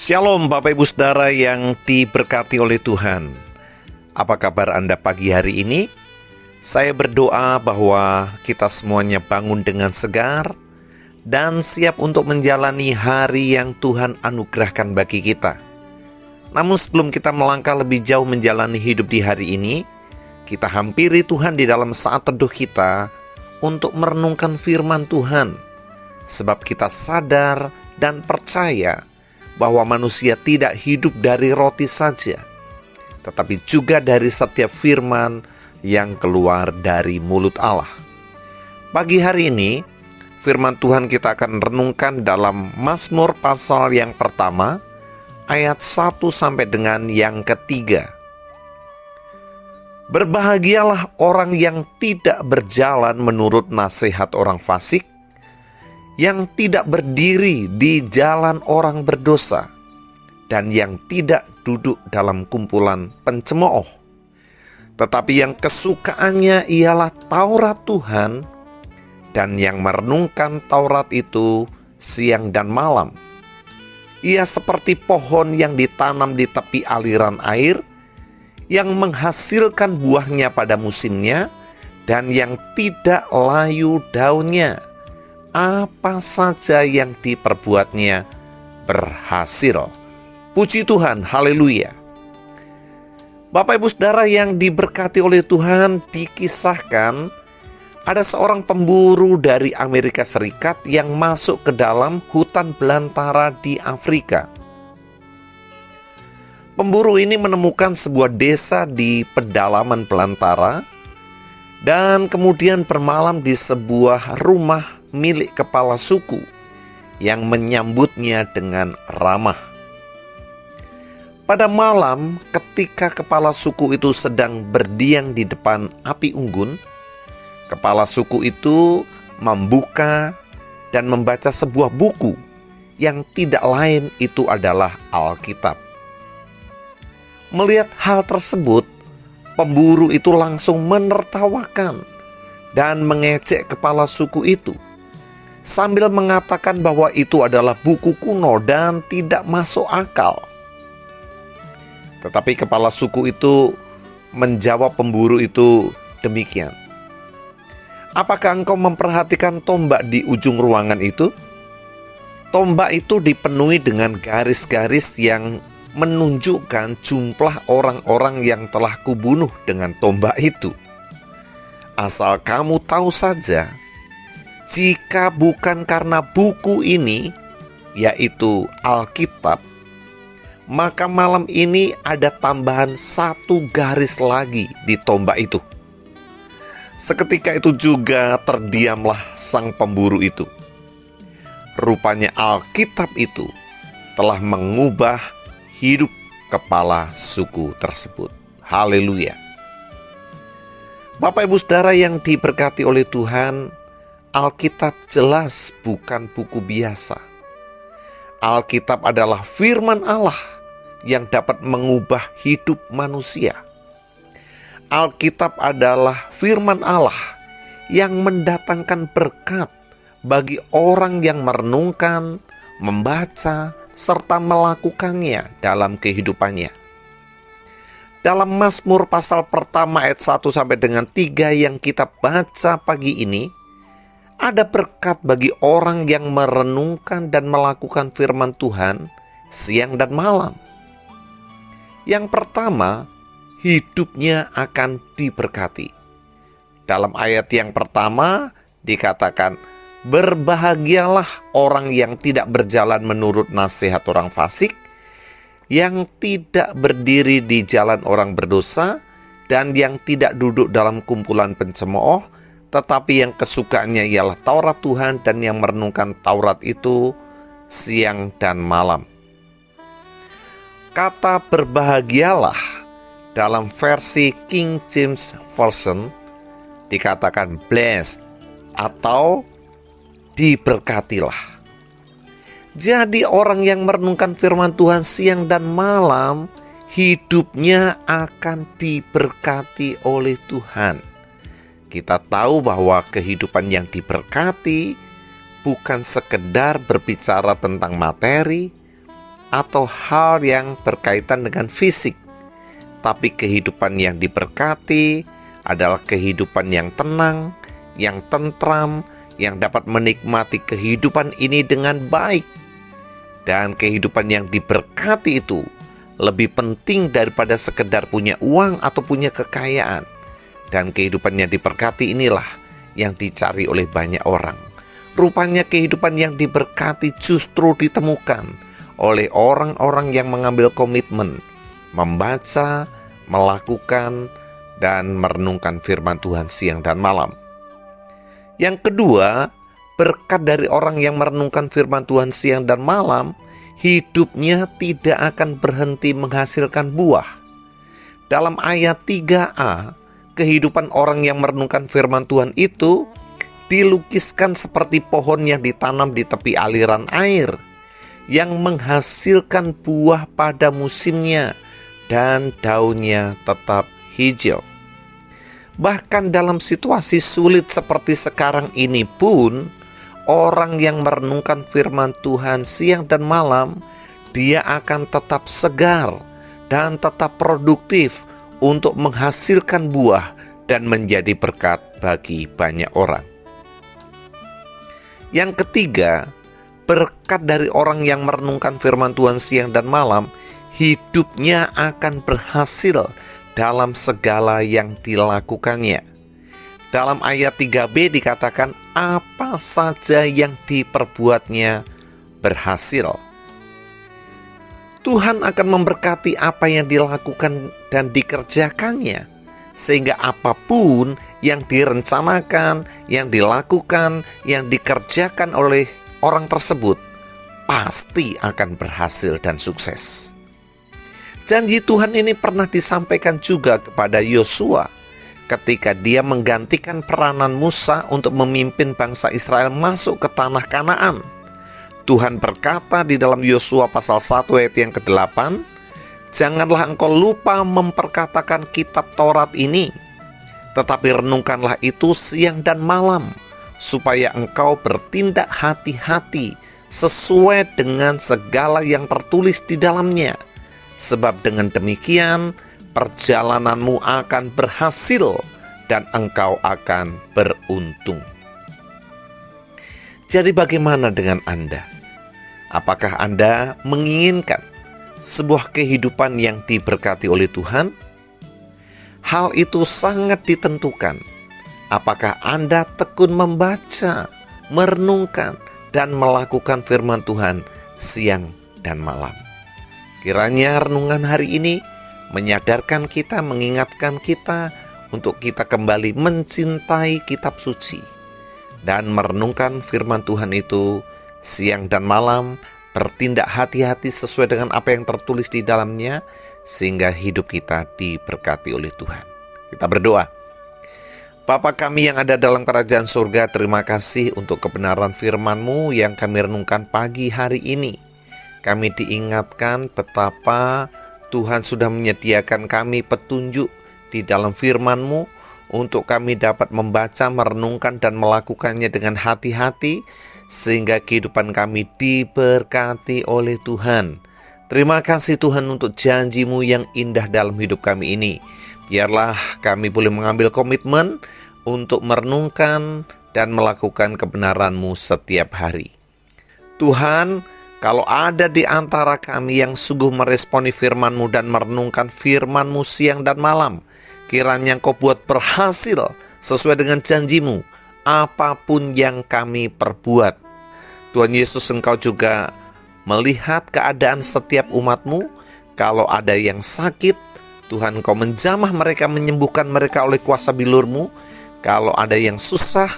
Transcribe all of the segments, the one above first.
Shalom Bapak Ibu Saudara yang diberkati oleh Tuhan. Apa kabar Anda pagi hari ini? Saya berdoa bahwa kita semuanya bangun dengan segar dan siap untuk menjalani hari yang Tuhan anugerahkan bagi kita. Namun sebelum kita melangkah lebih jauh menjalani hidup di hari ini, kita hampiri Tuhan di dalam saat teduh kita untuk merenungkan firman Tuhan. Sebab kita sadar dan percaya bahwa manusia tidak hidup dari roti saja, tetapi juga dari setiap firman yang keluar dari mulut Allah. Pagi hari ini, firman Tuhan kita akan renungkan dalam Mazmur pasal yang pertama, ayat 1 sampai dengan yang ketiga. Berbahagialah orang yang tidak berjalan menurut nasihat orang fasik, yang tidak berdiri di jalan orang berdosa, dan yang tidak duduk dalam kumpulan pencemooh. Tetapi yang kesukaannya ialah Taurat Tuhan, dan yang merenungkan Taurat itu siang dan malam. Ia seperti pohon yang ditanam di tepi aliran air, yang menghasilkan buahnya pada musimnya, dan yang tidak layu daunnya. Apa saja yang diperbuatnya berhasil. Puji Tuhan, haleluya. Bapak Ibu Saudara yang diberkati oleh Tuhan, dikisahkan ada seorang pemburu dari Amerika Serikat yang masuk ke dalam hutan belantara di Afrika. Pemburu ini menemukan sebuah desa di pedalaman belantara dan kemudian bermalam di sebuah rumah milik kepala suku yang menyambutnya dengan ramah. Pada malam ketika kepala suku itu sedang berdiam di depan api unggun, kepala suku itu membuka dan membaca sebuah buku yang tidak lain itu adalah Alkitab. Melihat hal tersebut, pemburu itu langsung menertawakan dan mengejek kepala suku itu, sambil mengatakan bahwa itu adalah buku kuno dan tidak masuk akal. Tetapi kepala suku itu menjawab pemburu itu demikian. Apakah engkau memperhatikan tombak di ujung ruangan itu? Tombak itu dipenuhi dengan garis-garis yang menunjukkan jumlah orang-orang yang telah kubunuh dengan tombak itu. Asal kamu tahu saja, jika bukan karena buku ini, yaitu Alkitab, maka malam ini ada tambahan 1 garis lagi di tombak itu. Seketika itu juga terdiamlah sang pemburu itu. Rupanya Alkitab itu telah mengubah hidup kepala suku tersebut. Haleluya. Bapak Ibu Saudara yang diberkati oleh Tuhan, Alkitab jelas bukan buku biasa. Alkitab adalah firman Allah yang dapat mengubah hidup manusia. Alkitab adalah firman Allah yang mendatangkan berkat bagi orang yang merenungkan, membaca, serta melakukannya dalam kehidupannya. Dalam Mazmur pasal pertama ayat 1 sampai dengan 3 yang kita baca pagi ini, ada berkat bagi orang yang merenungkan dan melakukan firman Tuhan siang dan malam. Yang pertama, hidupnya akan diberkati. Dalam ayat yang pertama dikatakan, berbahagialah orang yang tidak berjalan menurut nasihat orang fasik, yang tidak berdiri di jalan orang berdosa, dan yang tidak duduk dalam kumpulan pencemooh, tetapi yang kesukaannya ialah Taurat Tuhan dan yang merenungkan Taurat itu siang dan malam. Kata berbahagialah dalam versi King James Version dikatakan blessed atau diberkatilah. Jadi orang yang merenungkan firman Tuhan siang dan malam, hidupnya akan diberkati oleh Tuhan. Kita tahu bahwa kehidupan yang diberkati bukan sekedar berbicara tentang materi atau hal yang berkaitan dengan fisik, tapi kehidupan yang diberkati adalah kehidupan yang tenang, yang tentram, yang dapat menikmati kehidupan ini dengan baik. Dan kehidupan yang diberkati itu lebih penting daripada sekedar punya uang atau punya kekayaan. Dan kehidupan yang diberkati inilah yang dicari oleh banyak orang. Rupanya kehidupan yang diberkati justru ditemukan oleh orang-orang yang mengambil komitmen membaca, melakukan, dan merenungkan firman Tuhan siang dan malam. Yang kedua, berkat dari orang yang merenungkan firman Tuhan siang dan malam, hidupnya tidak akan berhenti menghasilkan buah. Dalam ayat 3a, kehidupan orang yang merenungkan firman Tuhan itu dilukiskan seperti pohon yang ditanam di tepi aliran air, yang menghasilkan buah pada musimnya dan daunnya tetap hijau. Bahkan dalam situasi sulit seperti sekarang ini pun, orang yang merenungkan firman Tuhan siang dan malam, dia akan tetap segar dan tetap produktif untuk menghasilkan buah dan menjadi berkat bagi banyak orang. Yang ketiga, berkat dari orang yang merenungkan firman Tuhan siang dan malam, hidupnya akan berhasil dalam segala yang dilakukannya. Dalam ayat 3b dikatakan, apa saja yang diperbuatnya berhasil. Tuhan akan memberkati apa yang dilakukan dan dikerjakannya, sehingga apapun yang direncanakan, yang dilakukan, yang dikerjakan oleh orang tersebut pasti akan berhasil dan sukses. Janji Tuhan ini pernah disampaikan juga kepada Yosua ketika dia menggantikan peranan Musa untuk memimpin bangsa Israel masuk ke tanah Kanaan. Tuhan berkata di dalam Yosua pasal 1 ayat yang ke-8, janganlah engkau lupa memperkatakan kitab Taurat ini, tetapi renungkanlah itu siang dan malam, supaya engkau bertindak hati-hati sesuai dengan segala yang tertulis di dalamnya. Sebab dengan demikian perjalananmu akan berhasil dan engkau akan beruntung. Jadi bagaimana dengan Anda? Apakah Anda menginginkan sebuah kehidupan yang diberkati oleh Tuhan? Hal itu sangat ditentukan apakah Anda tekun membaca, merenungkan, dan melakukan firman Tuhan siang dan malam. Kiranya renungan hari ini menyadarkan kita, mengingatkan kita untuk kita kembali mencintai kitab suci dan merenungkan firman Tuhan itu siang dan malam, bertindak hati-hati sesuai dengan apa yang tertulis di dalamnya, sehingga hidup kita diberkati oleh Tuhan. Kita berdoa. Bapa kami yang ada dalam kerajaan surga, terima kasih untuk kebenaran firman-Mu yang kami renungkan pagi hari ini. Kami diingatkan betapa Tuhan sudah menyediakan kami petunjuk di dalam firman-Mu untuk kami dapat membaca, merenungkan, dan melakukannya dengan hati-hati, sehingga kehidupan kami diberkati oleh Tuhan. Terima kasih Tuhan untuk janji-Mu yang indah dalam hidup kami ini. Biarlah kami boleh mengambil komitmen untuk merenungkan dan melakukan kebenaran-Mu setiap hari. Tuhan, Kalau ada di antara kami yang sungguh meresponi firman-Mu dan merenungkan firman-Mu siang dan malam, kiranya Engkau buat berhasil sesuai dengan janji-Mu, apapun yang kami perbuat. Tuhan Yesus, Engkau juga melihat keadaan setiap umat-Mu. Kalau ada yang sakit, Tuhan, Engkau menjamah mereka, menyembuhkan mereka oleh kuasa bilur-Mu. Kalau ada yang susah,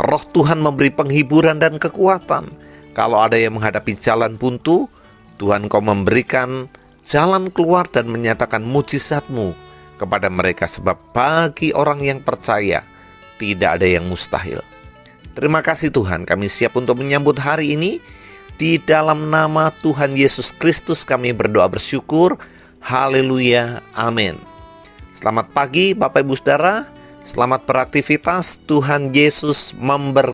Roh Tuhan memberi penghiburan dan kekuatan. Kalau ada yang menghadapi jalan buntu, Tuhan, Engkau memberikan jalan keluar dan menyatakan mujizat-Mu kepada mereka. Sebab bagi orang yang percaya, tidak ada yang mustahil. Terima kasih Tuhan, kami siap untuk menyambut hari ini. Di dalam nama Tuhan Yesus Kristus kami berdoa bersyukur. Haleluya, amin. Selamat pagi Bapak Ibu Saudara, selamat beraktivitas. Tuhan Yesus memberkati.